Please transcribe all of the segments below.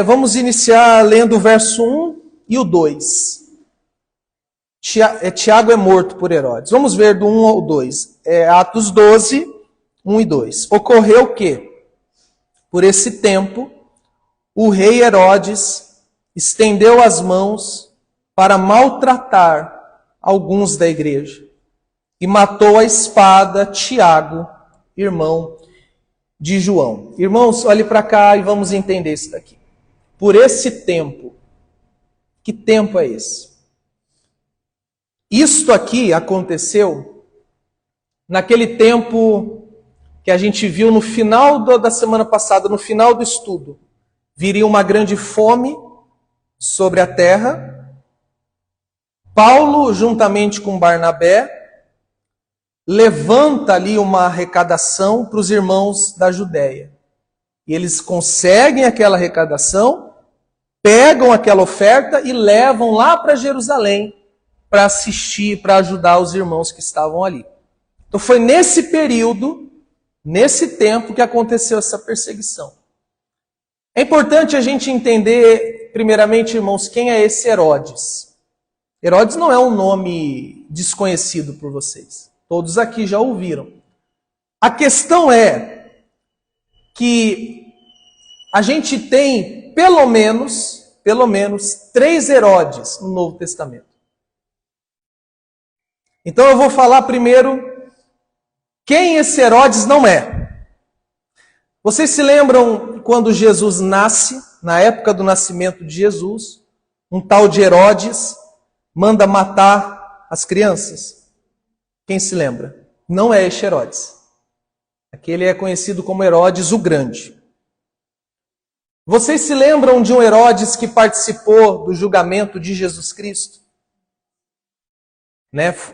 Vamos iniciar lendo o verso 1 e o 2. Tiago é morto por Herodes. Vamos ver do 1 ao 2. Atos 12, 1 e 2. Ocorreu que, por esse tempo, o rei Herodes estendeu as mãos para maltratar alguns da igreja e matou a espada Tiago, irmão de João. Irmãos, olhe para cá e vamos entender isso daqui. Por esse tempo, que tempo é esse? Isto aqui aconteceu naquele tempo que a gente viu no final da semana passada, no final do estudo. Viria uma grande fome sobre a terra. Paulo, juntamente com Barnabé, levanta ali uma arrecadação para os irmãos da Judéia. E eles conseguem aquela arrecadação, pegam aquela oferta e levam lá para Jerusalém para assistir, para ajudar os irmãos que estavam ali. Então foi nesse período, nesse tempo, que aconteceu essa perseguição. É importante a gente entender, primeiramente, irmãos, quem é esse Herodes. Herodes não é um nome desconhecido por vocês. Todos aqui já ouviram. A questão é que a gente tem pelo menos 3 Herodes no Novo Testamento. Então eu vou falar primeiro quem esse Herodes não é. Vocês se lembram quando Jesus nasce, na época do nascimento de Jesus, um tal de Herodes manda matar as crianças? Quem se lembra? Não é este Herodes. Aquele é conhecido como Herodes o Grande. Vocês se lembram de um Herodes que participou do julgamento de Jesus Cristo?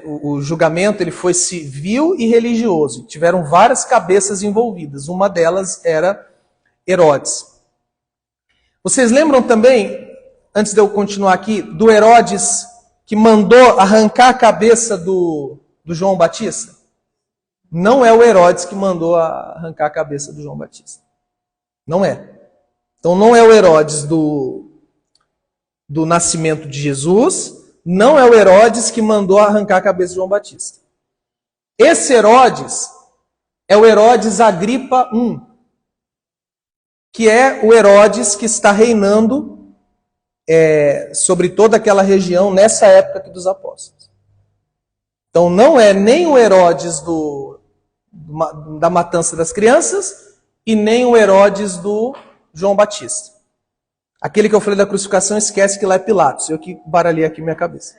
O julgamento ele foi civil e religioso. Tiveram várias cabeças envolvidas. Uma delas era Herodes. Vocês lembram também, antes de eu continuar aqui, do Herodes que mandou arrancar a cabeça do João Batista? Não é o Herodes que mandou arrancar a cabeça do João Batista. Não é. Então não é o Herodes do nascimento de Jesus, não é o Herodes que mandou arrancar a cabeça de João Batista. Esse Herodes é o Herodes Agripa I, que é o Herodes que está reinando sobre toda aquela região nessa época aqui dos apóstolos. Então não é nem o Herodes da matança das crianças e nem o Herodes do João Batista. Aquele que eu falei da crucificação, esquece que lá é Pilatos. Eu que baralhei aqui minha cabeça.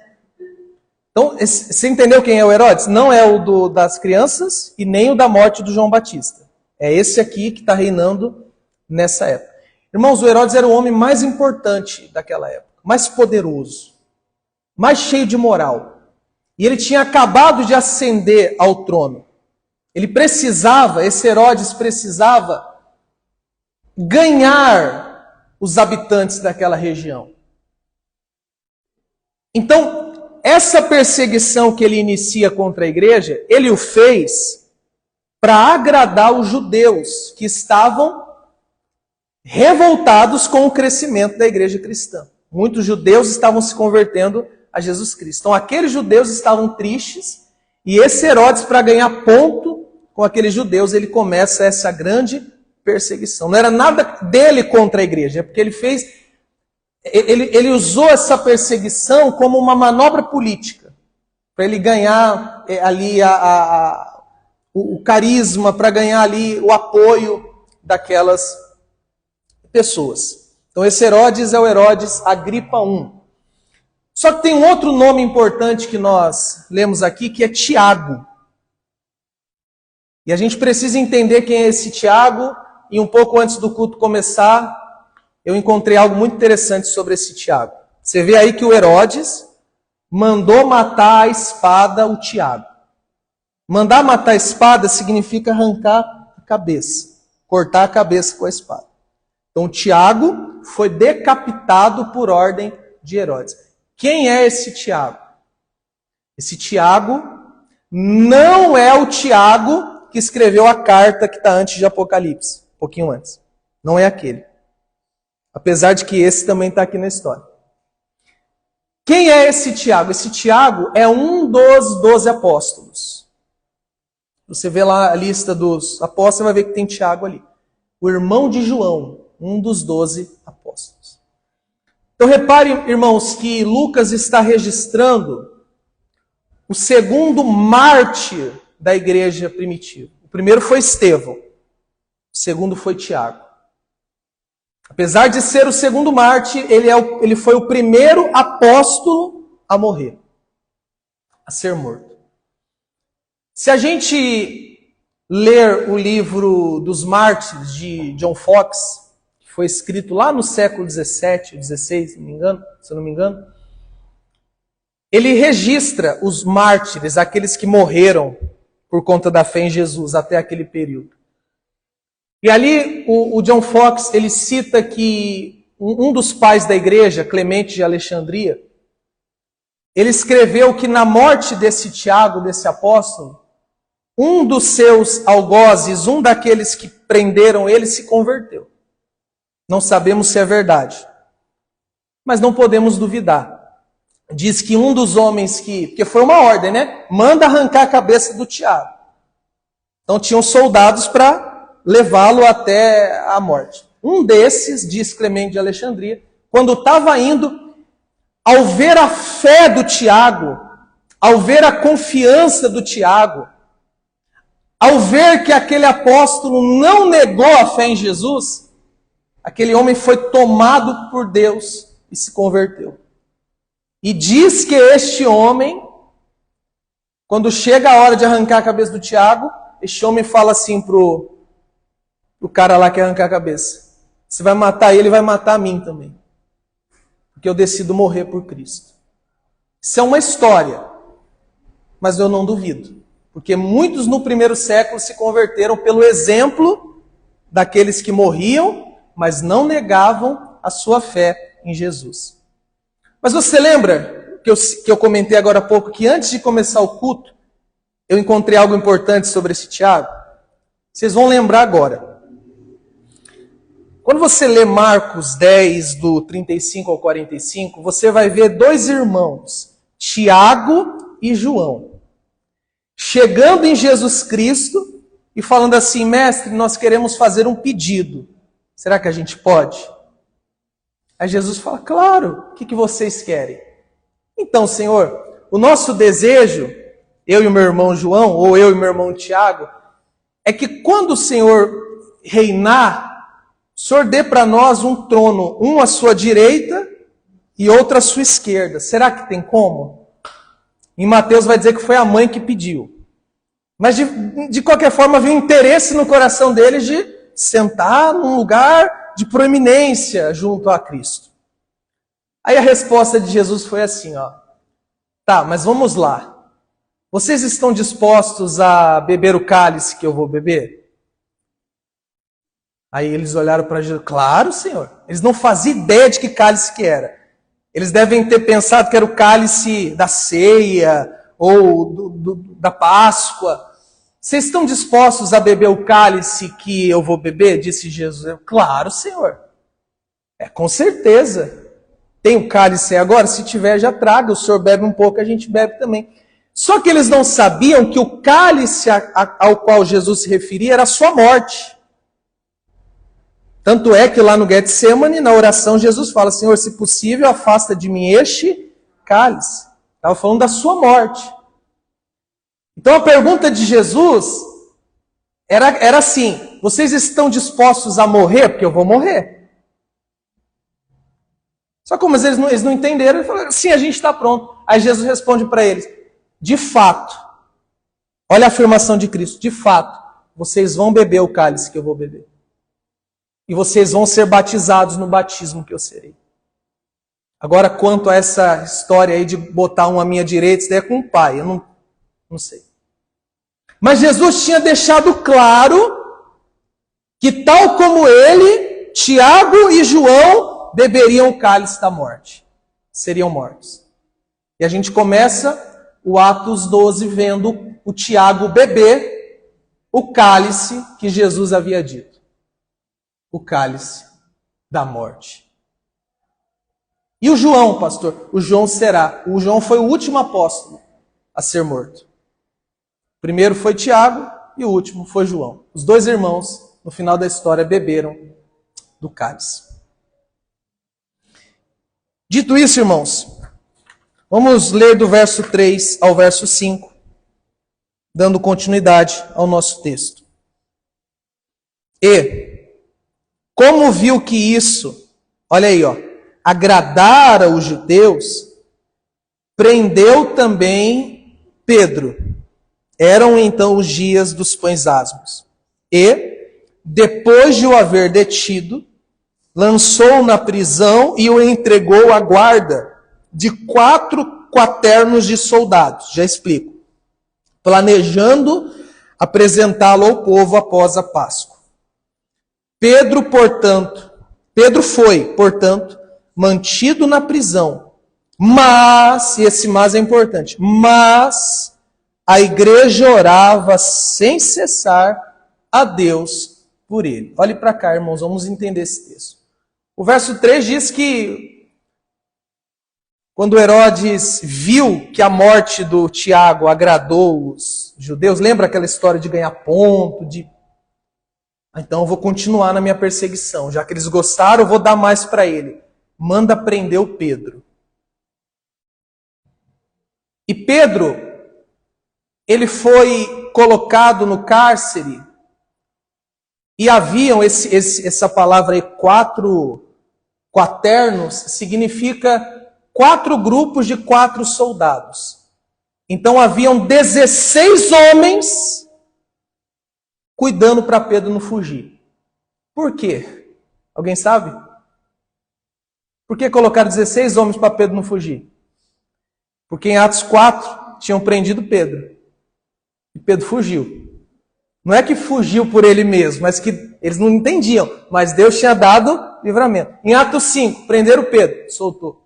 Então, você entendeu quem é o Herodes? Não é o das crianças e nem o da morte do João Batista. É esse aqui que está reinando nessa época. Irmãos, o Herodes era o homem mais importante daquela época. Mais poderoso. Mais cheio de moral. E ele tinha acabado de ascender ao trono. Esse Herodes precisava ganhar os habitantes daquela região. Então, essa perseguição que ele inicia contra a igreja, ele o fez para agradar os judeus que estavam revoltados com o crescimento da igreja cristã. Muitos judeus estavam se convertendo a Jesus Cristo. Então, aqueles judeus estavam tristes e esse Herodes, para ganhar ponto com aqueles judeus, ele começa essa grande perseguição. Não era nada dele contra a igreja, é porque ele usou essa perseguição como uma manobra política, para ele ganhar ali o carisma, para ganhar ali o apoio daquelas pessoas. Então esse Herodes é o Herodes Agripa I. Só que tem um outro nome importante que nós lemos aqui, que é Tiago. E a gente precisa entender quem é esse Tiago. E um pouco antes do culto começar, eu encontrei algo muito interessante sobre esse Tiago. Você vê aí que o Herodes mandou matar a espada o Tiago. Mandar matar a espada significa arrancar a cabeça, cortar a cabeça com a espada. Então Tiago foi decapitado por ordem de Herodes. Quem é esse Tiago? Esse Tiago não é o Tiago que escreveu a carta que está antes de Apocalipse. Um pouquinho antes. Não é aquele. Apesar de que esse também está aqui na história. Quem é esse Tiago? Esse Tiago é um dos 12 apóstolos. Você vê lá a lista dos apóstolos, você vai ver que tem Tiago ali. O irmão de João, um dos 12 apóstolos. Então reparem, irmãos, que Lucas está registrando o segundo mártir da igreja primitiva. O primeiro foi Estevão, o segundo foi Tiago. Apesar de ser o segundo mártir, ele foi o primeiro apóstolo a morrer, a ser morto. Se a gente ler o livro dos mártires de John Foxe, que foi escrito lá no século XVII, XVI, se eu não me engano, ele registra os mártires, aqueles que morreram por conta da fé em Jesus até aquele período. E ali o John Foxe, ele cita que um dos pais da igreja, Clemente de Alexandria, ele escreveu que na morte desse Tiago, desse apóstolo, um dos seus algozes, um daqueles que prenderam ele, se converteu. Não sabemos se é verdade, mas não podemos duvidar. Diz que um dos homens porque foi uma ordem, né? Manda arrancar a cabeça do Tiago. Então tinham soldados para levá-lo até a morte. Um desses, diz Clemente de Alexandria, quando estava indo, ao ver a fé do Tiago, ao ver a confiança do Tiago, ao ver que aquele apóstolo não negou a fé em Jesus, aquele homem foi tomado por Deus e se converteu. E diz que este homem, quando chega a hora de arrancar a cabeça do Tiago, este homem fala assim pro cara lá que arrancar a cabeça: você vai matar ele, vai matar a mim também. Porque eu decido morrer por Cristo. Isso é uma história, mas eu não duvido. Porque muitos no primeiro século se converteram pelo exemplo daqueles que morriam, mas não negavam a sua fé em Jesus. Mas você lembra que eu comentei agora há pouco que antes de começar o culto, eu encontrei algo importante sobre esse Tiago? Vocês vão lembrar agora. Quando você lê Marcos 10, do 35 ao 45, você vai ver dois irmãos, Tiago e João, chegando em Jesus Cristo e falando assim: mestre, nós queremos fazer um pedido. Será que a gente pode? Aí Jesus fala: claro, o que vocês querem? Então, Senhor, o nosso desejo, eu e o meu irmão João, ou eu e meu irmão Tiago, é que quando o Senhor reinar, o Senhor dê para nós um trono, um à sua direita e outro à sua esquerda. Será que tem como? Em Mateus vai dizer que foi a mãe que pediu. Mas de qualquer forma havia um interesse no coração deles de sentar num lugar de proeminência junto a Cristo. Aí a resposta de Jesus foi assim, tá, mas vamos lá. Vocês estão dispostos a beber o cálice que eu vou beber? Aí eles olharam para Jesus: claro, Senhor. Eles não faziam ideia de que cálice que era. Eles devem ter pensado que era o cálice da ceia ou da Páscoa. Vocês estão dispostos a beber o cálice que eu vou beber? Disse Jesus. Claro, Senhor. Com certeza. Tem o cálice aí agora? Se tiver, já traga. O Senhor bebe um pouco, a gente bebe também. Só que eles não sabiam que o cálice ao qual Jesus se referia era a sua morte. Tanto é que lá no Getsemane, na oração, Jesus fala: Senhor, se possível, afasta de mim este cálice. Estava falando da sua morte. Então a pergunta de Jesus era assim: vocês estão dispostos a morrer? Porque eu vou morrer. Só que como eles não entenderam, eles falaram: sim, a gente está pronto. Aí Jesus responde para eles: de fato, olha a afirmação de Cristo, de fato, vocês vão beber o cálice que eu vou beber. E vocês vão ser batizados no batismo que eu serei. Agora, quanto a essa história aí de botar um à minha direita, isso daí é com o Pai, eu não sei. Mas Jesus tinha deixado claro que tal como ele, Tiago e João beberiam o cálice da morte. Seriam mortos. E a gente começa o Atos 12 vendo o Tiago beber o cálice que Jesus havia dito. O cálice da morte. E o João, pastor? O João foi o último apóstolo a ser morto. O primeiro foi Tiago e o último foi João. Os dois irmãos, no final da história, beberam do cálice. Dito isso, irmãos, vamos ler do verso 3 ao verso 5, dando continuidade ao nosso texto. E, como viu que isso, olha aí, agradara os judeus, prendeu também Pedro. Eram então os dias dos pães asmos. E, depois de o haver detido, lançou-o na prisão e o entregou à guarda de 4 quaternos de soldados. Já explico. Planejando apresentá-lo ao povo após a Páscoa. Pedro foi, portanto, mantido na prisão. Mas, e esse mas é importante, mas a igreja orava sem cessar a Deus por ele. Olhe para cá, irmãos, vamos entender esse texto. O verso 3 diz que quando Herodes viu que a morte do Tiago agradou os judeus, lembra aquela história de ganhar ponto, então eu vou continuar na minha perseguição. Já que eles gostaram, eu vou dar mais para ele. Manda prender o Pedro. E Pedro, ele foi colocado no cárcere. E haviam, essa palavra aí, 4 quaternos, significa 4 grupos de 4 soldados. Então haviam 16 homens cuidando para Pedro não fugir. Por quê? Alguém sabe? Por que colocaram 16 homens para Pedro não fugir? Porque em Atos 4 tinham prendido Pedro. E Pedro fugiu. Não é que fugiu por ele mesmo, mas que eles não entendiam. Mas Deus tinha dado livramento. Em Atos 5, prenderam Pedro, soltou.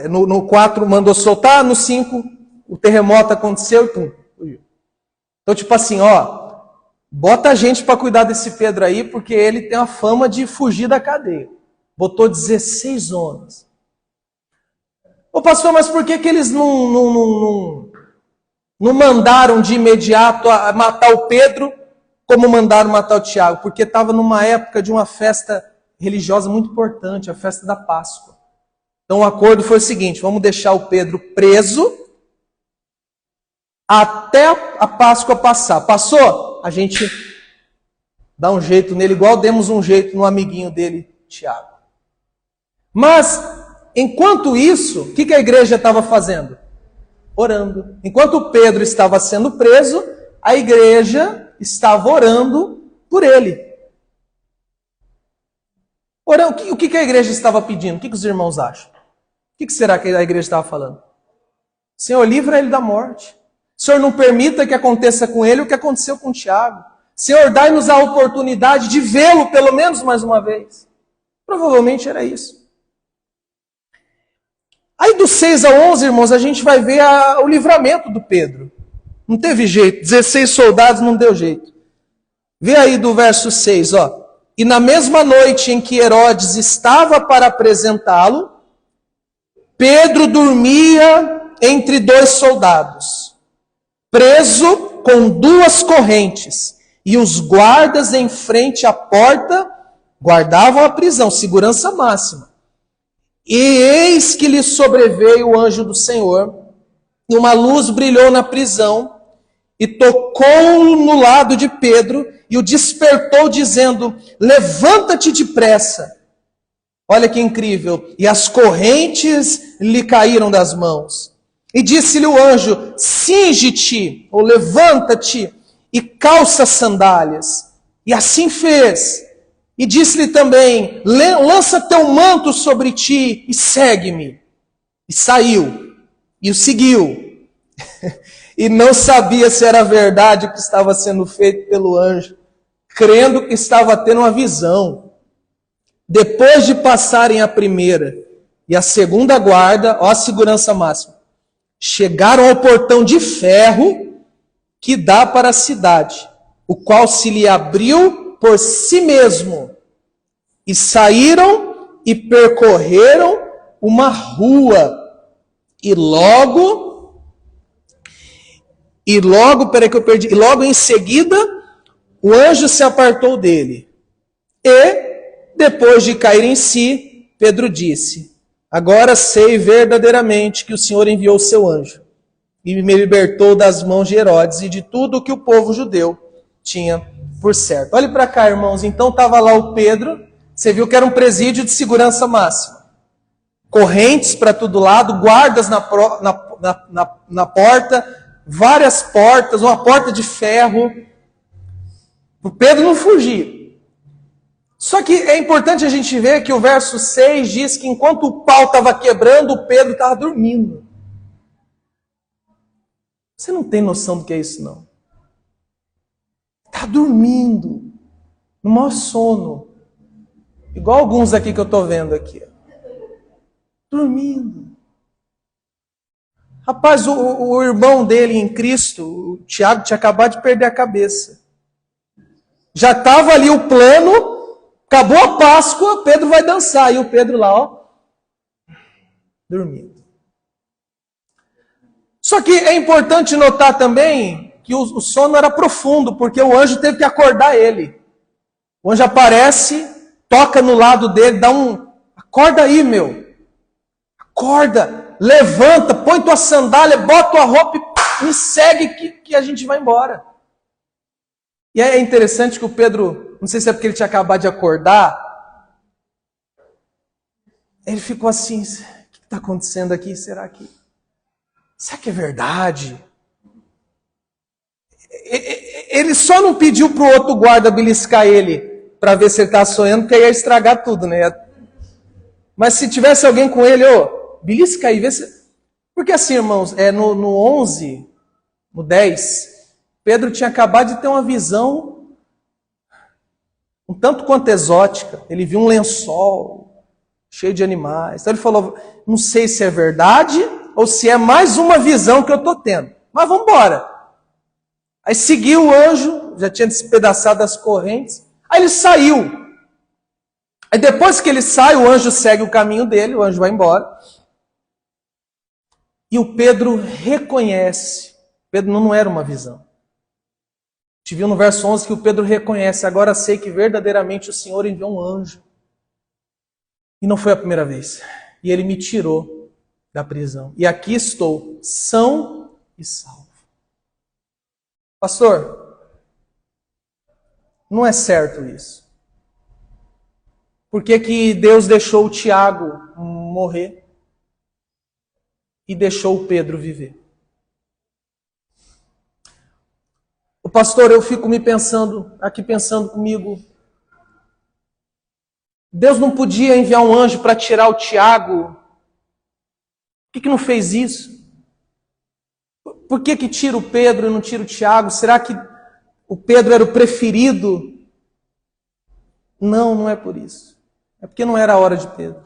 No 4 mandou soltar, no 5 o terremoto aconteceu e pum, fugiu. Então, tipo assim, bota a gente para cuidar desse Pedro aí, porque ele tem a fama de fugir da cadeia. Botou 16 homens. Ô pastor, mas por que eles não mandaram de imediato a matar o Pedro, como mandaram matar o Tiago? Porque estava numa época de uma festa religiosa muito importante, a festa da Páscoa. Então o acordo foi o seguinte: vamos deixar o Pedro preso até a Páscoa passar. Passou? A gente dá um jeito nele, igual demos um jeito no amiguinho dele, Tiago. Mas, enquanto isso, o que a igreja estava fazendo? Orando. Enquanto Pedro estava sendo preso, a igreja estava orando por ele. Orando. O que a igreja estava pedindo? O que os irmãos acham? O que será que a igreja estava falando? Senhor, livra ele da morte. Senhor, não permita que aconteça com ele o que aconteceu com Tiago. Senhor, dai-nos a oportunidade de vê-lo pelo menos mais uma vez. Provavelmente era isso. Aí do 6 ao 11, irmãos, a gente vai ver o livramento do Pedro. Não teve jeito. 16 soldados não deu jeito. Vê aí do verso 6, E na mesma noite em que Herodes estava para apresentá-lo, Pedro dormia entre 2 soldados, preso com 2 correntes, e os guardas em frente à porta guardavam a prisão, segurança máxima. E eis que lhe sobreveio o anjo do Senhor, e uma luz brilhou na prisão, e tocou no lado de Pedro, e o despertou, dizendo: levanta-te depressa. Olha que incrível. E as correntes lhe caíram das mãos. E disse-lhe o anjo: cinge-te, ou levanta-te, e calça as sandálias. E assim fez. E disse-lhe também: lança teu manto sobre ti e segue-me. E saiu, e o seguiu. E não sabia se era verdade o que estava sendo feito pelo anjo, crendo que estava tendo uma visão. Depois de passarem a primeira e a segunda guarda, a segurança máxima, chegaram ao portão de ferro que dá para a cidade, o qual se lhe abriu por si mesmo, e saíram e percorreram uma rua. E logo em seguida, o anjo se apartou dele. E, depois de cair em si, Pedro disse: agora sei verdadeiramente que o Senhor enviou o seu anjo e me libertou das mãos de Herodes e de tudo o que o povo judeu tinha por certo. Olhe para cá, irmãos. Então estava lá o Pedro. Você viu que era um presídio de segurança máxima. Correntes para todo lado, guardas na porta, várias portas, uma porta de ferro. O Pedro não fugir. Só que é importante a gente ver que o verso 6 diz que enquanto o pau estava quebrando, o Pedro estava dormindo. Você não tem noção do que é isso, não. Está dormindo, no maior sono. Igual alguns aqui que eu estou vendo aqui. Dormindo. Rapaz, o irmão dele em Cristo, o Tiago, tinha acabado de perder a cabeça. Já estava ali o plano, acabou a Páscoa, Pedro vai dançar. E o Pedro lá, ó, dormindo. Só que é importante notar também que o sono era profundo, porque o anjo teve que acordar ele. O anjo aparece, toca no lado dele, dá um... Acorda aí, meu. Acorda, levanta, põe tua sandália, bota tua roupa e me segue que a gente vai embora. E é interessante que o Pedro, não sei se é porque ele tinha acabado de acordar, ele ficou assim, o que está acontecendo aqui? Será que é verdade? Ele só não pediu para o outro guarda beliscar ele para ver se ele está sonhando, porque ia estragar tudo, né? Mas se tivesse alguém com ele, belisca aí, vê se... Porque assim, irmãos, no 11, no 10, Pedro tinha acabado de ter uma visão um tanto quanto exótica. Ele viu um lençol cheio de animais. Então ele falou, não sei se é verdade ou se é mais uma visão que eu estou tendo. Mas vamos embora. Aí seguiu o anjo, já tinha despedaçado as correntes. Aí ele saiu. Aí depois que ele sai, o anjo segue o caminho dele, o anjo vai embora. E o Pedro reconhece. Pedro não era uma visão. A gente viu no verso 11 que o Pedro reconhece. Agora sei que verdadeiramente o Senhor enviou um anjo. E não foi a primeira vez. E ele me tirou da prisão. E aqui estou, são e salvo. Pastor, não é certo isso. Por que Deus deixou o Tiago morrer e deixou o Pedro viver? O pastor, eu fico pensando comigo, Deus não podia enviar um anjo para tirar o Tiago? Por que não fez isso? Por que tira o Pedro e não tira o Tiago? Será que o Pedro era o preferido? Não, não é por isso. É porque não era a hora de Pedro.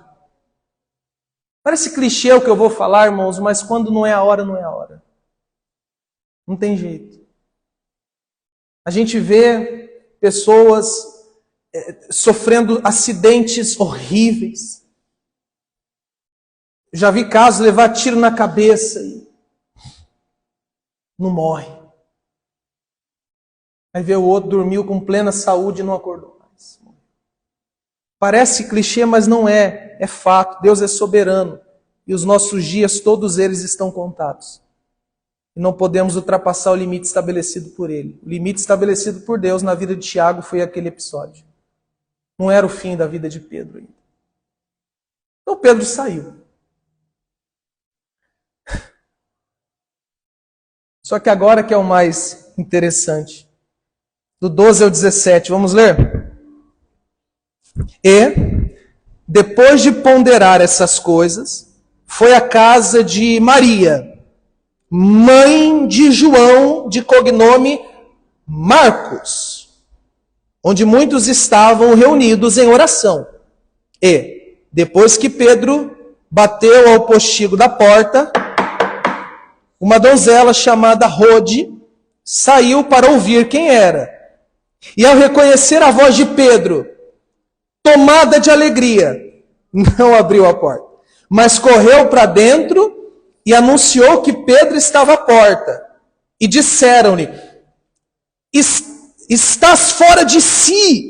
Parece clichê o que eu vou falar, irmãos, mas quando não é a hora, não é a hora. Não tem jeito. A gente vê pessoas sofrendo acidentes horríveis. Já vi casos levar tiro na cabeça e não morre. Aí vê o outro dormiu com plena saúde e não acordou mais. Parece clichê, mas não é. É fato. Deus é soberano. E os nossos dias, todos eles estão contados. E não podemos ultrapassar o limite estabelecido por Ele. O limite estabelecido por Deus na vida de Tiago foi aquele episódio. Não era o fim da vida de Pedro ainda. Então Pedro saiu. Só que agora que é o mais interessante. Do 12 ao 17, vamos ler? E, depois de ponderar essas coisas, foi à casa de Maria, mãe de João, de cognome Marcos, onde muitos estavam reunidos em oração. E, depois que Pedro bateu ao postigo da porta, uma donzela chamada Rode saiu para ouvir quem era. E ao reconhecer a voz de Pedro, tomada de alegria, Não abriu a porta. Mas correu para dentro e anunciou que Pedro estava à porta. E disseram-lhe: estás fora de si.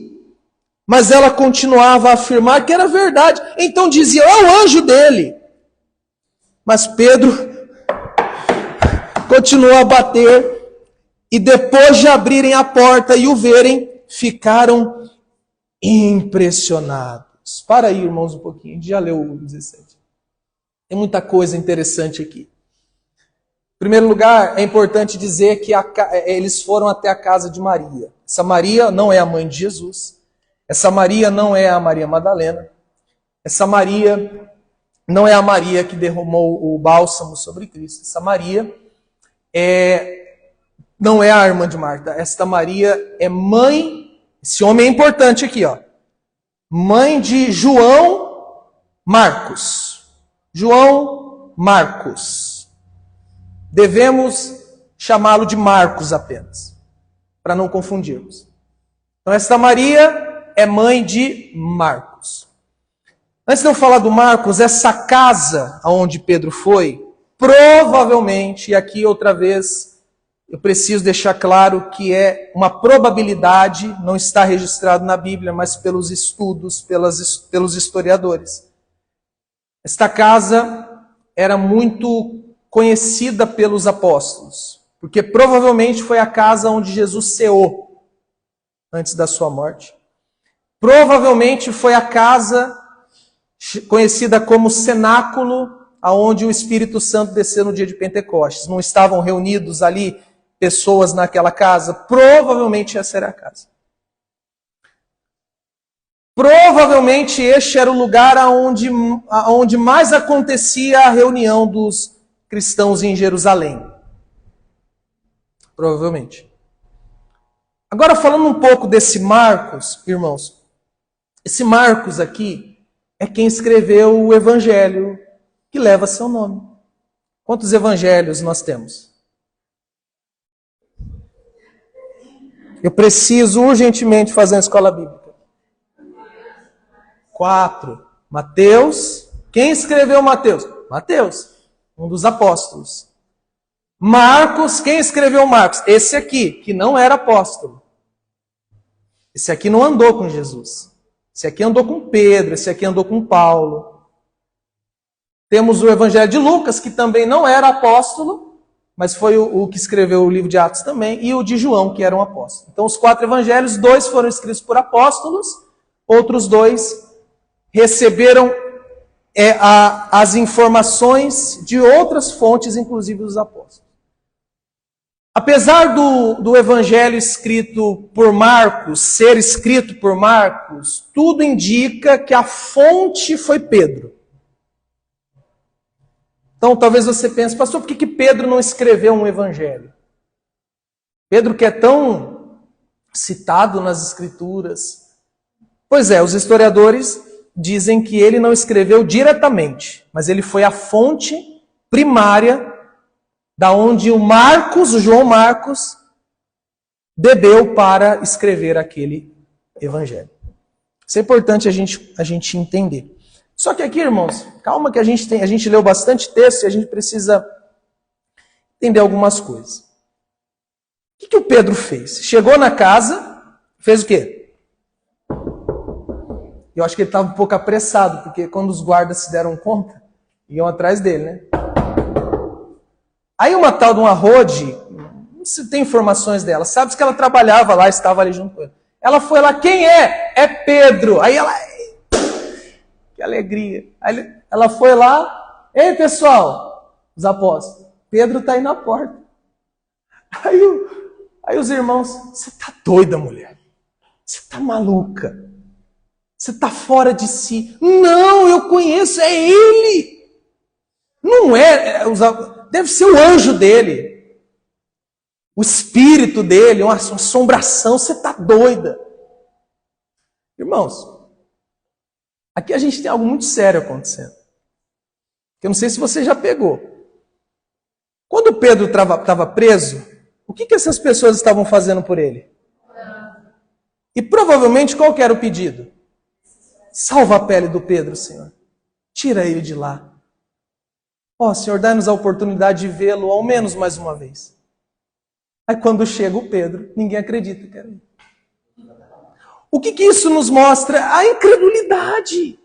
Mas ela continuava a afirmar que era verdade. Então dizia: é o anjo dele. Mas Pedro continuou a bater. E depois de abrirem a porta e o verem, ficaram impressionados. Para aí, irmãos, um pouquinho. A gente já leu o 17. Tem muita coisa interessante aqui. Em primeiro lugar, é importante dizer que eles foram até a casa de Maria. Essa Maria não é a mãe de Jesus. Essa Maria não é a Maria Madalena. Essa Maria não é a Maria que derramou o bálsamo sobre Cristo. Essa Maria não é a irmã de Marta. Esta Maria é mãe, esse homem é importante aqui, ó. Mãe de João Marcos. João Marcos. Devemos chamá-lo de Marcos apenas, para não confundirmos. Então esta Maria é mãe de Marcos. Antes de eu falar do Marcos, essa casa aonde Pedro foi, provavelmente, e aqui outra vez eu preciso deixar claro que é uma probabilidade, não está registrado na Bíblia, mas pelos estudos, pelos historiadores. Esta casa era muito conhecida pelos apóstolos, porque provavelmente foi a casa onde Jesus ceou antes da sua morte. Provavelmente foi a casa conhecida como cenáculo, aonde o Espírito Santo desceu no dia de Pentecostes. Não estavam reunidos ali pessoas naquela casa? Provavelmente essa era a casa. Provavelmente este era o lugar onde mais acontecia a reunião dos cristãos em Jerusalém. Provavelmente. Agora, falando um pouco desse Marcos, irmãos, esse Marcos aqui é quem escreveu o evangelho que leva seu nome. Quantos evangelhos nós temos? Eu preciso urgentemente fazer uma escola bíblica. 4. Mateus. Quem escreveu Mateus? Mateus, um dos apóstolos. Marcos. Quem escreveu Marcos? Esse aqui, que não era apóstolo. Esse aqui não andou com Jesus. Esse aqui andou com Pedro. Esse aqui andou com Paulo. Temos o Evangelho de Lucas, que também não era apóstolo, mas foi o que escreveu o livro de Atos também, e o de João, que era um apóstolo. Então, os 4 evangelhos, 2 foram escritos por apóstolos, outros 2 receberam as informações de outras fontes, inclusive dos apóstolos. Apesar do evangelho escrito por Marcos, ser escrito por Marcos, tudo indica que a fonte foi Pedro. Então, talvez você pense, pastor, por que Pedro não escreveu um evangelho? Pedro, que é tão citado nas Escrituras. Pois é, os historiadores dizem que ele não escreveu diretamente, mas ele foi a fonte primária da onde o João Marcos, bebeu para escrever aquele evangelho. Isso é importante a gente entender. Só que aqui, irmãos, calma que a gente leu bastante texto e a gente precisa entender algumas coisas. O que o Pedro fez? Chegou na casa, fez o quê? Eu acho que ele estava um pouco apressado, porque quando os guardas se deram conta, iam atrás dele, né? Aí uma tal de uma Rode, não se tem informações dela, sabe que ela trabalhava lá, estava ali junto com ele. Ela foi lá, quem é? É Pedro. Aí ela... Que alegria. Aí ela foi lá, ei pessoal, os apóstolos, Pedro está aí na porta. Aí os irmãos, você está doida, mulher? Você está maluca? Você está fora de si? Não, eu conheço, é ele. Não é, deve ser o anjo dele. O espírito dele, uma assombração, você está doida. Irmãos, aqui a gente tem algo muito sério acontecendo. Eu não sei se você já pegou. Quando Pedro estava preso, o que essas pessoas estavam fazendo por ele? E provavelmente qual que era o pedido? salva a pele do Pedro, Senhor. Tira ele de lá. Ó, Senhor, dá-nos a oportunidade de vê-lo ao menos mais uma vez. Aí quando chega o Pedro, ninguém acredita que era ele. O que isso nos mostra? A incredulidade.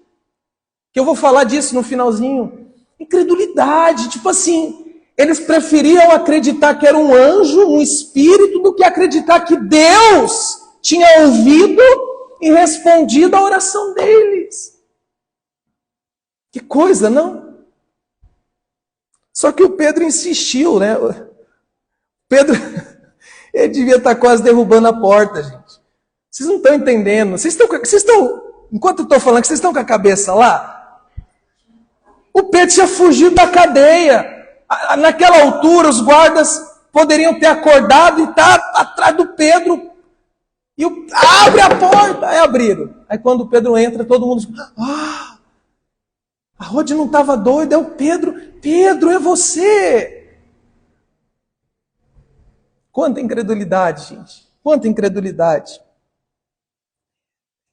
Que eu vou falar disso no finalzinho. Incredulidade. Tipo assim, eles preferiam acreditar que era um anjo, um espírito, do que acreditar que Deus tinha ouvido e respondido à oração deles. Que coisa, não? Só que o Pedro insistiu, né? Pedro, ele devia estar quase derrubando a porta, gente. Vocês não estão entendendo. Vocês estão, enquanto eu estou falando, vocês estão com a cabeça lá? O Pedro tinha fugido da cadeia. Naquela altura, os guardas poderiam ter acordado e estar atrás do Pedro. E abre a porta! Aí abriram. Aí quando o Pedro entra, todo mundo diz, a Rod não estava doida, é o Pedro. Pedro, é você! Quanta incredulidade, gente. Quanta incredulidade.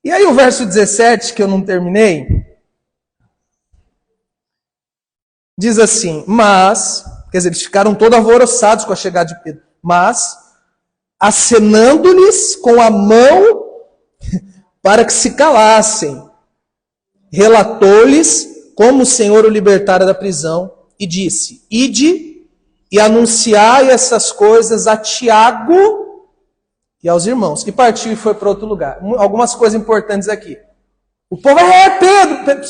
E aí o verso 17, que eu não terminei, diz assim, mas, quer dizer, eles ficaram todos alvoroçados com a chegada de Pedro, mas, acenando-lhes com a mão para que se calassem, relatou-lhes como o Senhor o libertara da prisão e disse, ide e anunciai essas coisas a Tiago e aos irmãos. E partiu e foi para outro lugar. Algumas coisas importantes aqui. O povo Pedro.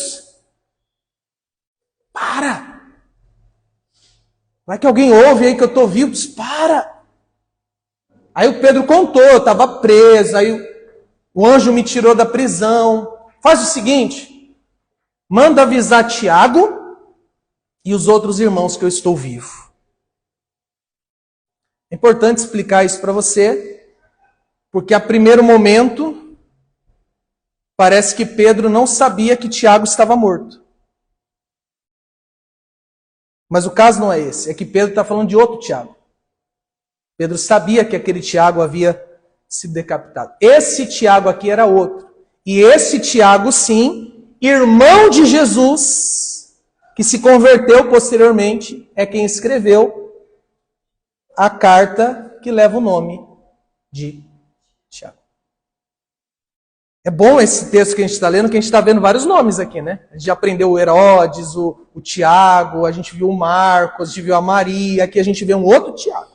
Para! Vai que alguém ouve aí que eu estou vivo. Para! Aí o Pedro contou, eu estava preso, aí o anjo me tirou da prisão. Faz o seguinte, manda avisar Tiago e os outros irmãos que eu estou vivo. É importante explicar isso para você, porque a primeiro momento, parece que Pedro não sabia que Tiago estava morto. Mas o caso não é esse, é que Pedro está falando de outro Tiago. Pedro sabia que aquele Tiago havia sido decapitado. Esse Tiago aqui era outro. E esse Tiago, sim, irmão de Jesus, que se converteu posteriormente, é quem escreveu a carta que leva o nome de Tiago. É bom esse texto que a gente está lendo, que a gente está vendo vários nomes aqui, né? A gente já aprendeu o Herodes, o Tiago, a gente viu o Marcos, a gente viu a Maria, aqui a gente vê um outro Tiago.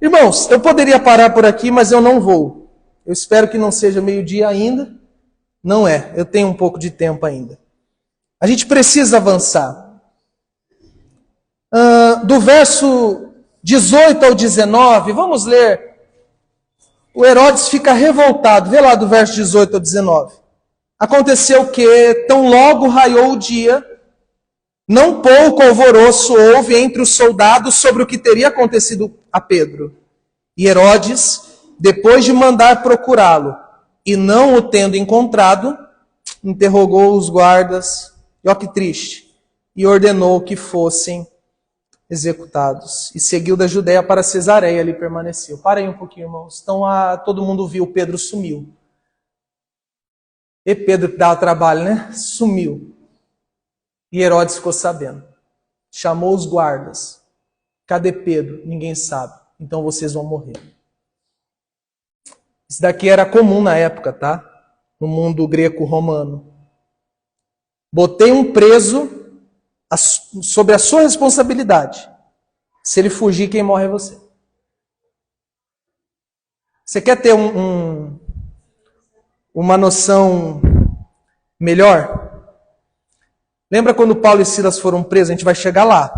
Irmãos, eu poderia parar por aqui, mas eu não vou. Eu espero que não seja meio-dia ainda. Não é, eu tenho um pouco de tempo ainda. A gente precisa avançar. Do verso 18 ao 19, vamos ler. O Herodes fica revoltado. Vê lá do verso 18 ao 19. Aconteceu que, tão logo raiou o dia, não pouco alvoroço houve entre os soldados sobre o que teria acontecido a Pedro. E Herodes, depois de mandar procurá-lo, e não o tendo encontrado, interrogou os guardas, e ó que triste, e ordenou que fossem executados. E seguiu da Judéia para Cesareia, ali permaneceu. Parem um pouquinho, irmãos. Então todo mundo viu, Pedro sumiu. E Pedro que dava trabalho, né? Sumiu. E Herodes ficou sabendo. Chamou os guardas. Cadê Pedro? Ninguém sabe. Então vocês vão morrer. Isso daqui era comum na época, tá? No mundo greco-romano. Botei um preso sobre a sua responsabilidade. Se ele fugir, quem morre é você. Você quer ter uma noção melhor? Lembra quando Paulo e Silas foram presos? A gente vai chegar lá.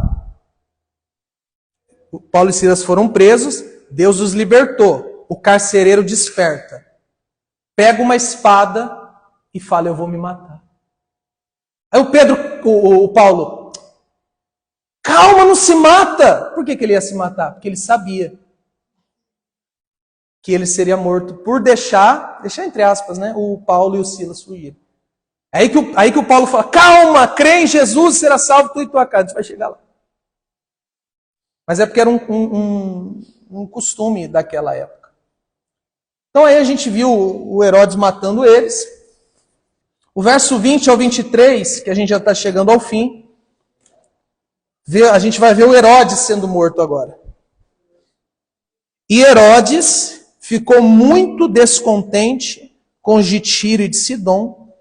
Paulo e Silas foram presos, Deus os libertou. O carcereiro desperta. Pega uma espada e fala, eu vou me matar. Aí o Paulo, calma, não se mata. Por que ele ia se matar? Porque ele sabia que ele seria morto por deixar entre aspas, né, o Paulo e o Silas fugirem. Aí que o Paulo fala, calma, crê em Jesus, será salvo tu e tua casa. A gente vai chegar lá. Mas é porque era um costume daquela época. Então aí a gente viu o Herodes matando eles. O verso 20 ao 23, que a gente já está chegando ao fim, a gente vai ver o Herodes sendo morto agora. E Herodes ficou muito descontente com os de Tiro e de Sidom,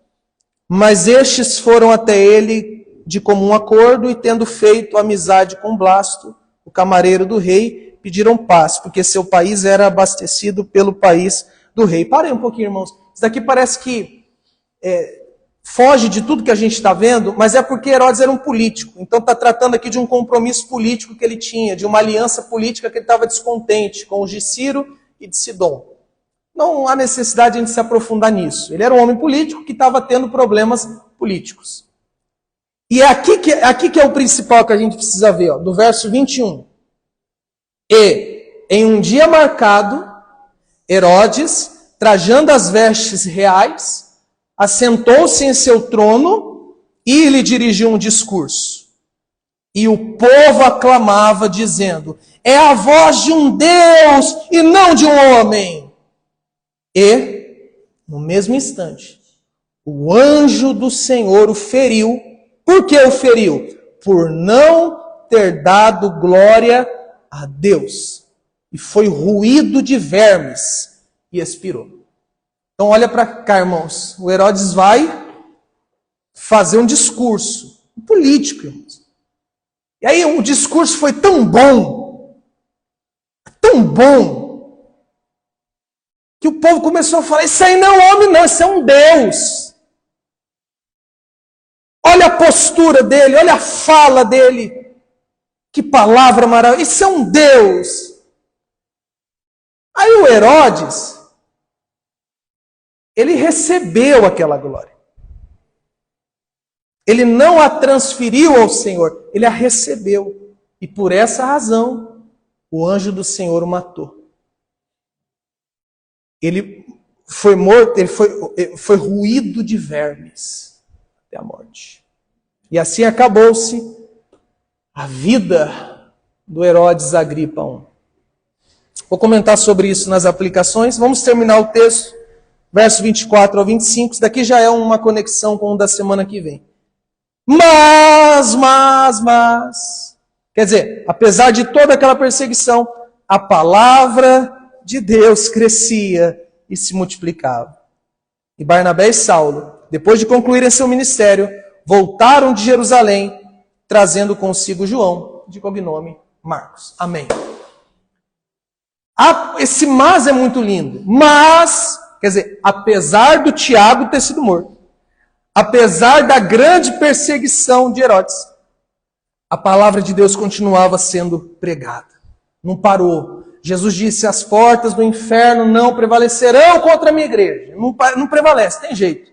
mas estes foram até ele de comum acordo e, tendo feito amizade com Blasto, o camareiro do rei, pediram paz, porque seu país era abastecido pelo país do rei. Parem um pouquinho, irmãos. Isso daqui parece que foge de tudo que a gente está vendo, mas é porque Herodes era um político. Então está tratando aqui de um compromisso político que ele tinha, de uma aliança política que ele estava descontente com os de Ciro e de Sidom. Não há necessidade de a gente se aprofundar nisso. Ele era um homem político que estava tendo problemas políticos. E é aqui que é o principal que a gente precisa ver, ó, do verso 21. E, em um dia marcado, Herodes, trajando as vestes reais, assentou-se em seu trono e lhe dirigiu um discurso. E o povo aclamava, dizendo: é a voz de um Deus e não de um homem. E, no mesmo instante, o anjo do Senhor o feriu. Por que o feriu? Por não ter dado glória a Deus. E foi ruído de vermes e expirou. Então olha para cá, irmãos. O Herodes vai fazer um discurso político, irmãos. E aí o discurso foi tão bom, que o povo começou a falar: isso aí não é homem não, isso é um Deus. Olha a postura dele, olha a fala dele. Que palavra maravilhosa, isso é um Deus. Aí o Herodes, ele recebeu aquela glória. Ele não a transferiu ao Senhor, ele a recebeu. E por essa razão, o anjo do Senhor o matou. Ele foi morto, ele foi ruído de vermes até a morte. E assim acabou-se a vida do Herodes Agripa I. Vou comentar sobre isso nas aplicações. Vamos terminar o texto, verso 24 ao 25. Isso daqui já é uma conexão com o da semana que vem. Mas, quer dizer, apesar de toda aquela perseguição, a palavra de Deus crescia e se multiplicava. E Barnabé e Saulo, depois de concluírem seu ministério, voltaram de Jerusalém, trazendo consigo João, de cognome Marcos. Amém. Esse mas é muito lindo. Mas, quer dizer, apesar do Tiago ter sido morto, apesar da grande perseguição de Herodes, a palavra de Deus continuava sendo pregada. Não parou. Jesus disse: as portas do inferno não prevalecerão contra a minha igreja. Não prevalece, tem jeito.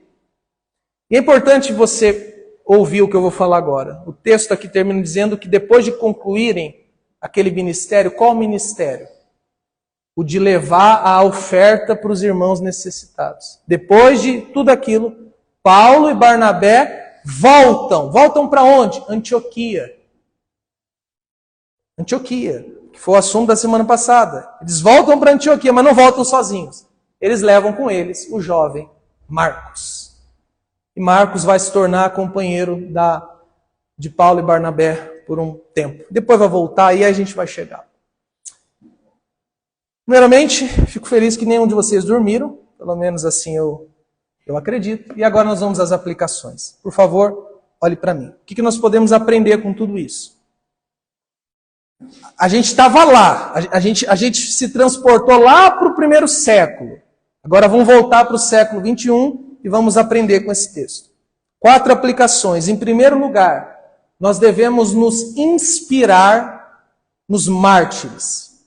E é importante você ouvir o que eu vou falar agora. O texto aqui termina dizendo que depois de concluírem aquele ministério, qual ministério? O de levar a oferta para os irmãos necessitados. Depois de tudo aquilo, Paulo e Barnabé voltam. Voltam para onde? Antioquia. Antioquia, que foi o assunto da semana passada. Eles voltam para Antioquia, mas não voltam sozinhos. Eles levam com eles o jovem Marcos. E Marcos vai se tornar companheiro de Paulo e Barnabé por um tempo. Depois vai voltar e aí a gente vai chegar. Primeiramente, fico feliz que nenhum de vocês dormiram. Pelo menos assim eu acredito. E agora nós vamos às aplicações. Por favor, olhe para mim. O que nós podemos aprender com tudo isso? A gente estava lá. A gente se transportou lá para o primeiro século. Agora vamos voltar para o século 21 e vamos aprender com esse texto. 4 aplicações. Em primeiro lugar, nós devemos nos inspirar nos mártires.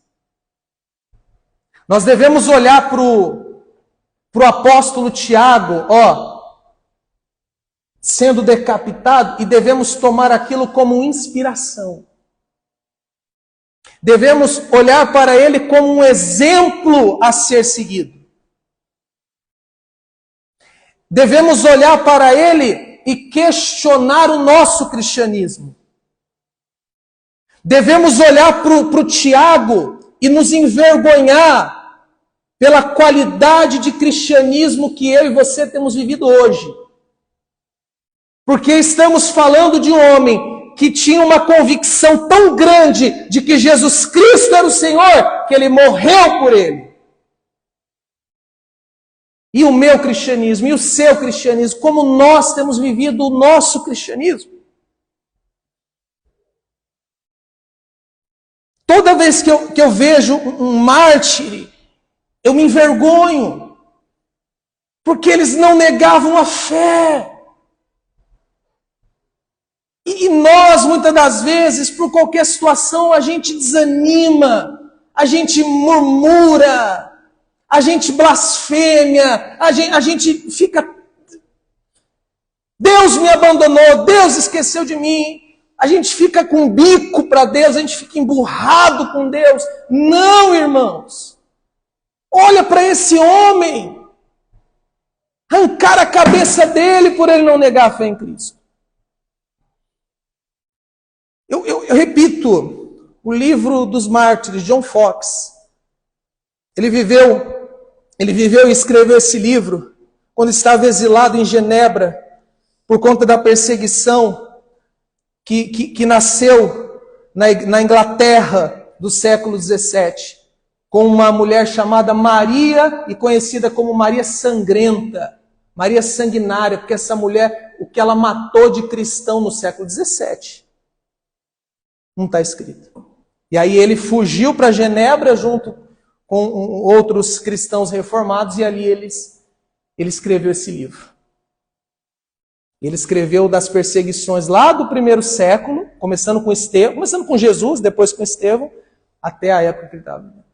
Nós devemos olhar para o apóstolo Tiago, sendo decapitado, e devemos tomar aquilo como inspiração. Devemos olhar para ele como um exemplo a ser seguido. Devemos olhar para ele e questionar o nosso cristianismo. Devemos olhar para o Tiago e nos envergonhar pela qualidade de cristianismo que eu e você temos vivido hoje. Porque estamos falando de um homem que tinha uma convicção tão grande de que Jesus Cristo era o Senhor, que ele morreu por ele. E o meu cristianismo, e o seu cristianismo, como nós temos vivido o nosso cristianismo. Toda vez que eu vejo um mártir, eu me envergonho, porque eles não negavam a fé. E nós, muitas das vezes, por qualquer situação, a gente desanima, a gente murmura, a gente blasfêmia, a gente fica... Deus me abandonou, Deus esqueceu de mim. A gente fica com bico para Deus, a gente fica emburrado com Deus. Não, irmãos. Olha para esse homem. Arrancar a cabeça dele por ele não negar a fé em Cristo. Eu repito, o livro dos mártires, John Fox, ele viveu e escreveu esse livro quando estava exilado em Genebra por conta da perseguição que nasceu na Inglaterra do século XVII, com uma mulher chamada Maria e conhecida como Maria Sangrenta, Maria Sanguinária, porque essa mulher, o que ela matou de cristão no século XVII, não está escrito. E aí ele fugiu para Genebra junto com outros cristãos reformados e ali ele escreveu esse livro. Ele escreveu das perseguições lá do primeiro século, começando com Jesus, depois com Estevão, até a época que ele estava vivendo.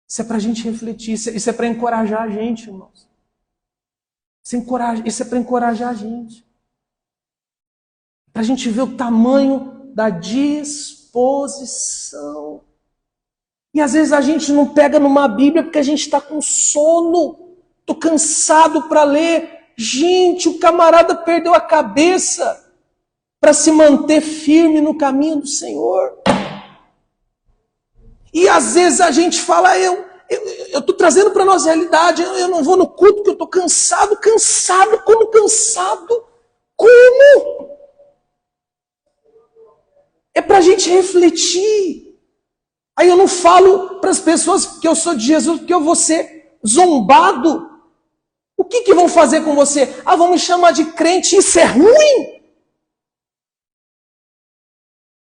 Isso é para a gente refletir, isso é para encorajar a gente, irmãos. Isso é para encorajar a gente. Para a gente ver o tamanho da disposição. E às vezes a gente não pega numa Bíblia porque a gente está com sono. Estou cansado para ler. Gente, o camarada perdeu a cabeça para se manter firme no caminho do Senhor. E às vezes a gente fala, eu estou trazendo para a nossa realidade, eu não vou no culto porque eu estou cansado. Como cansado? Como? É para a gente refletir. Aí eu não falo para as pessoas que eu sou de Jesus porque eu vou ser zombado. O que vão fazer com você? Vão me chamar de crente, isso é ruim?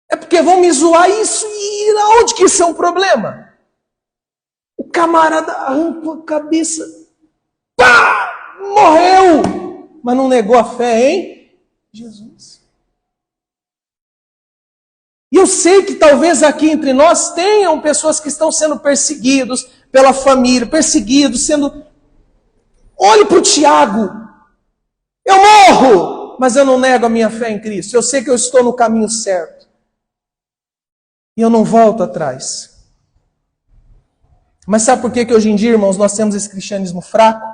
É porque vão me zoar isso e aonde que isso é um problema? O camarada arrancou a cabeça, pá, morreu, mas não negou a fé em Jesus. E eu sei que talvez aqui entre nós tenham pessoas que estão sendo perseguidos pela família, perseguidos, sendo... Olhe para o Tiago. Eu morro, mas eu não nego a minha fé em Cristo. Eu sei que eu estou no caminho certo. E eu não volto atrás. Mas sabe por que hoje em dia, irmãos, nós temos esse cristianismo fraco?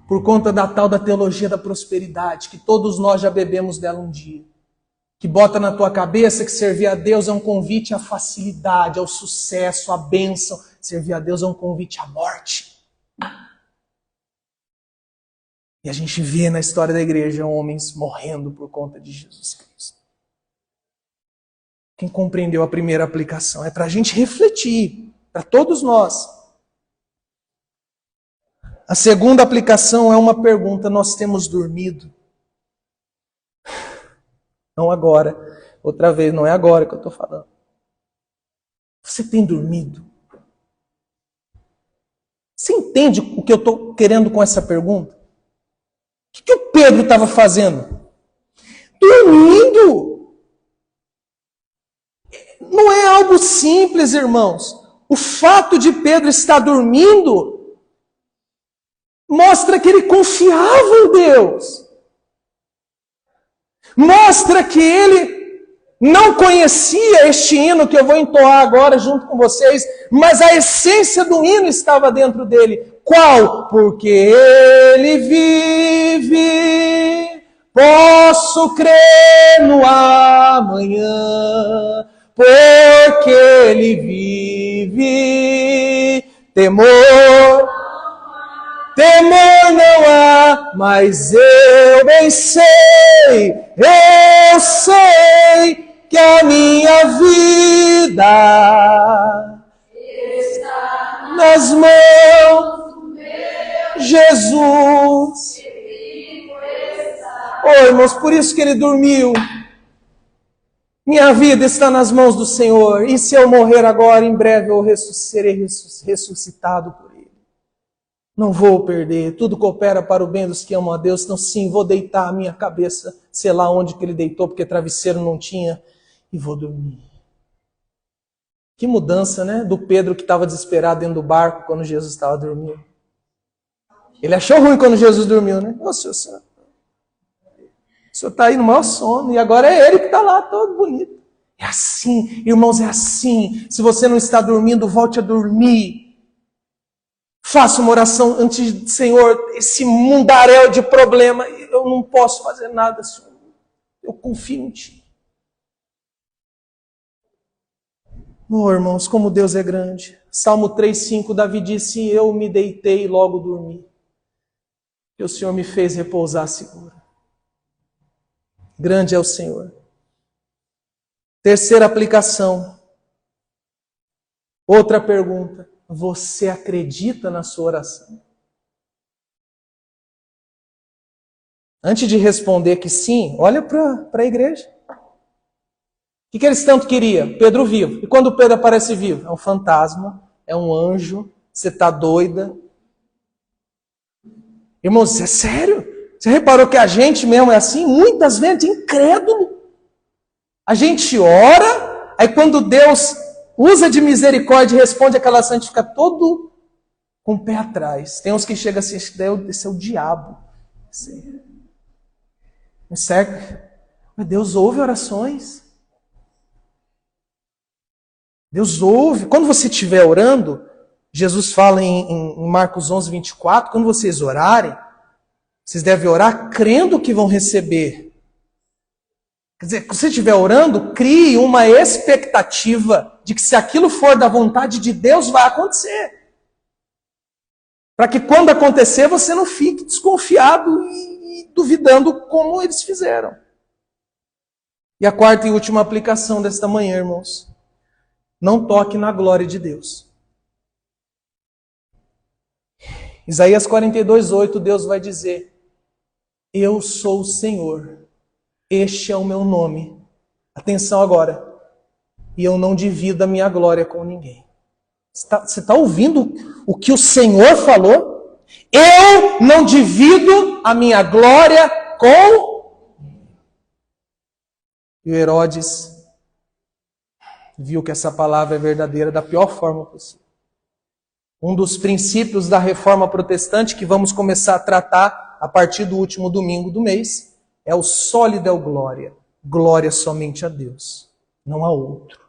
Por conta da tal da teologia da prosperidade, que todos nós já bebemos dela um dia. Que bota na tua cabeça que servir a Deus é um convite à facilidade, ao sucesso, à bênção. Servir a Deus é um convite à morte. E a gente vê na história da igreja homens morrendo por conta de Jesus Cristo. Quem compreendeu a primeira aplicação? É para a gente refletir, para todos nós. A segunda aplicação é uma pergunta: nós temos dormido? Não agora. Outra vez, não é agora que eu estou falando. Você tem dormido? Você entende o que eu estou querendo com essa pergunta? O que o Pedro estava fazendo? Dormindo. Não é algo simples, irmãos. O fato de Pedro estar dormindo mostra que ele confiava em Deus. Mostra que ele não conhecia este hino que eu vou entoar agora junto com vocês, mas a essência do hino estava dentro dele. Qual? Porque ele vive, posso crer no amanhã, porque ele vive, Temor não há, mas eu bem sei, eu sei que a minha vida está nas mãos de Jesus. Oh, irmãos, por isso que ele dormiu. Minha vida está nas mãos do Senhor, e se eu morrer agora, em breve eu serei ressuscitado por Ele. Não vou perder, tudo coopera para o bem dos que amam a Deus. Então sim, vou deitar a minha cabeça, sei lá onde que ele deitou, porque travesseiro não tinha, e vou dormir. Que mudança, né? Do Pedro que estava desesperado dentro do barco quando Jesus estava dormindo. Ele achou ruim quando Jesus dormiu, né? Ô, senhor está aí no maior sono, e agora é ele que está lá, todo bonito. É assim, irmãos, é assim. Se você não está dormindo, volte a dormir. Faça uma oração antes de Senhor, esse mundaréu de problema, eu não posso fazer nada, Senhor. Eu confio em Ti. Oh, irmãos, como Deus é grande. Salmo 3,5, Davi disse, eu me deitei e logo dormi. E o Senhor me fez repousar seguro. Grande é o Senhor. Terceira aplicação. Outra pergunta. Você acredita na sua oração? Antes de responder que sim, olha para a igreja. O que eles tanto queriam? Pedro vivo. E quando Pedro aparece vivo? É um fantasma, é um anjo, você está doida. Irmãos, é sério? Você reparou que a gente mesmo é assim? Muitas vezes incrédulo. A gente ora, aí quando Deus usa de misericórdia e responde aquela oração, a gente fica todo com o pé atrás. Tem uns que chegam assim, esse é o diabo. Certo? Mas Deus ouve orações. Deus ouve. Quando você estiver orando, Jesus fala em Marcos 11, 24, quando vocês orarem, vocês devem orar crendo que vão receber. Quer dizer, quando você estiver orando, crie uma expectativa de que se aquilo for da vontade de Deus, vai acontecer. Para que quando acontecer, você não fique desconfiado e duvidando como eles fizeram. E a quarta e última aplicação desta manhã, irmãos. Não toque na glória de Deus. Isaías 42, 8, Deus vai dizer, eu sou o Senhor, este é o meu nome. Atenção agora. E eu não divido a minha glória com ninguém. Você está ouvindo o que o Senhor falou? Eu não divido a minha glória com... E o Herodes viu que essa palavra é verdadeira da pior forma possível. Um dos princípios da reforma protestante que vamos começar a tratar a partir do último domingo do mês é o soli deo glória. Glória somente a Deus, não a outro.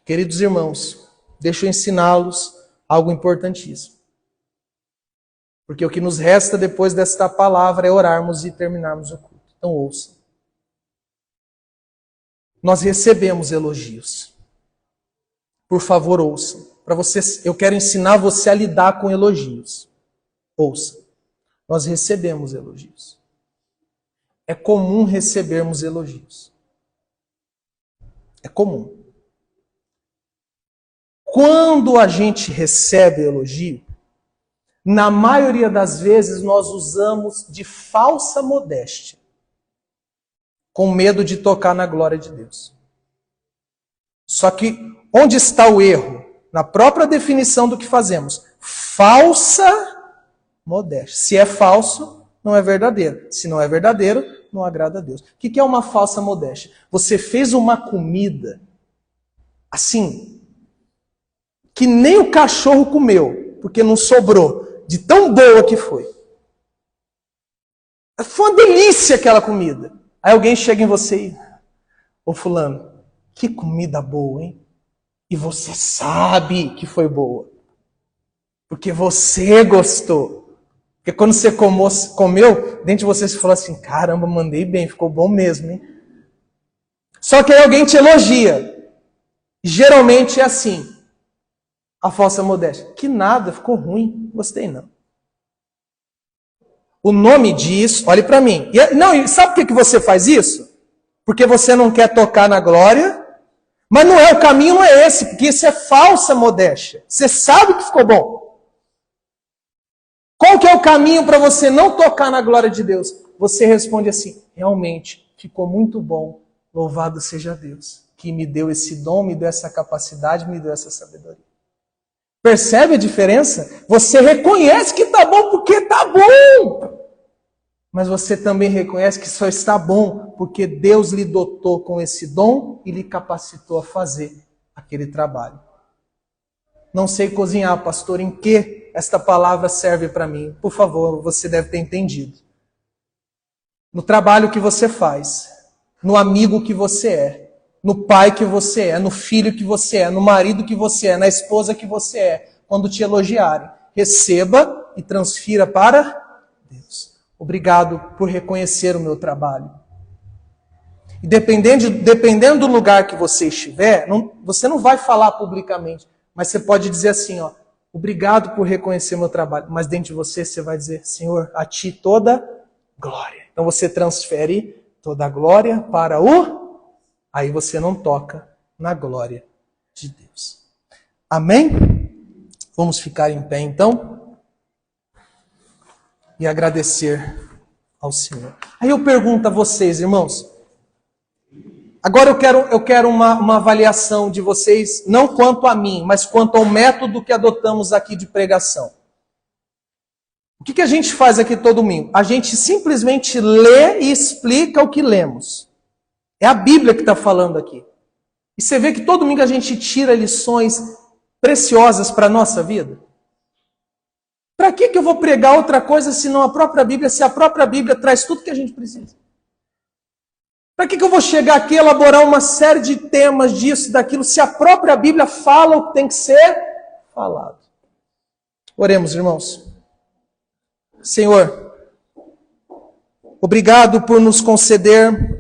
Queridos irmãos, deixa eu ensiná-los algo importantíssimo. Porque o que nos resta depois desta palavra é orarmos e terminarmos o culto. Então ouçam. Nós recebemos elogios. Por favor, ouçam. Para vocês, eu quero ensinar você a lidar com elogios. Ouça. Nós recebemos elogios. É comum recebermos elogios. É comum. Quando a gente recebe elogio, na maioria das vezes nós usamos de falsa modéstia, com medo de tocar na glória de Deus. Só que onde está o erro? Na própria definição do que fazemos. Falsa modéstia. Se é falso, não é verdadeiro. Se não é verdadeiro, não agrada a Deus. O que é uma falsa modéstia? Você fez uma comida assim, que nem o cachorro comeu, porque não sobrou, de tão boa que foi. Foi uma delícia aquela comida. Aí alguém chega em você e... Ô fulano, que comida boa, hein? E você sabe que foi boa. Porque você gostou. Porque quando você comeu, dentro de você se falou assim, caramba, mandei bem, ficou bom mesmo, hein? Só que aí alguém te elogia. Geralmente é assim. A falsa modéstia. Que nada, ficou ruim. Gostei não. O nome diz, olhe para mim. Não, sabe por que você faz isso? Porque você não quer tocar na glória. Mas não é, o caminho não é esse, porque isso é falsa modéstia. Você sabe que ficou bom. Qual que é o caminho para você não tocar na glória de Deus? Você responde assim, realmente, ficou muito bom. Louvado seja Deus, que me deu esse dom, me deu essa capacidade, me deu essa sabedoria. Percebe a diferença? Você reconhece que está bom porque está bom. Mas você também reconhece que só está bom porque Deus lhe dotou com esse dom e lhe capacitou a fazer aquele trabalho. Não sei cozinhar, pastor, em que esta palavra serve para mim? Por favor, você deve ter entendido. No trabalho que você faz, no amigo que você é, no pai que você é, no filho que você é, no marido que você é, na esposa que você é, quando te elogiarem, receba e transfira para Deus. Obrigado por reconhecer o meu trabalho. E dependendo do lugar que você estiver, você não vai falar publicamente, mas você pode dizer assim, ó, obrigado por reconhecer meu trabalho. Mas dentro de você vai dizer, Senhor, a ti toda glória. Então você transfere toda a glória para o... Aí você não toca na glória de Deus. Amém? Vamos ficar em pé então? E agradecer ao Senhor. Aí eu pergunto a vocês, irmãos. Agora eu quero uma avaliação de vocês, não quanto a mim, mas quanto ao método que adotamos aqui de pregação. O que a gente faz aqui todo domingo? A gente simplesmente lê e explica o que lemos. É a Bíblia que está falando aqui. E você vê que todo domingo a gente tira lições preciosas para a nossa vida. Para que eu vou pregar outra coisa senão a própria Bíblia, se a própria Bíblia traz tudo que a gente precisa? Para que eu vou chegar aqui e elaborar uma série de temas disso, daquilo, se a própria Bíblia fala o que tem que ser falado? Oremos, irmãos. Senhor, obrigado por nos conceder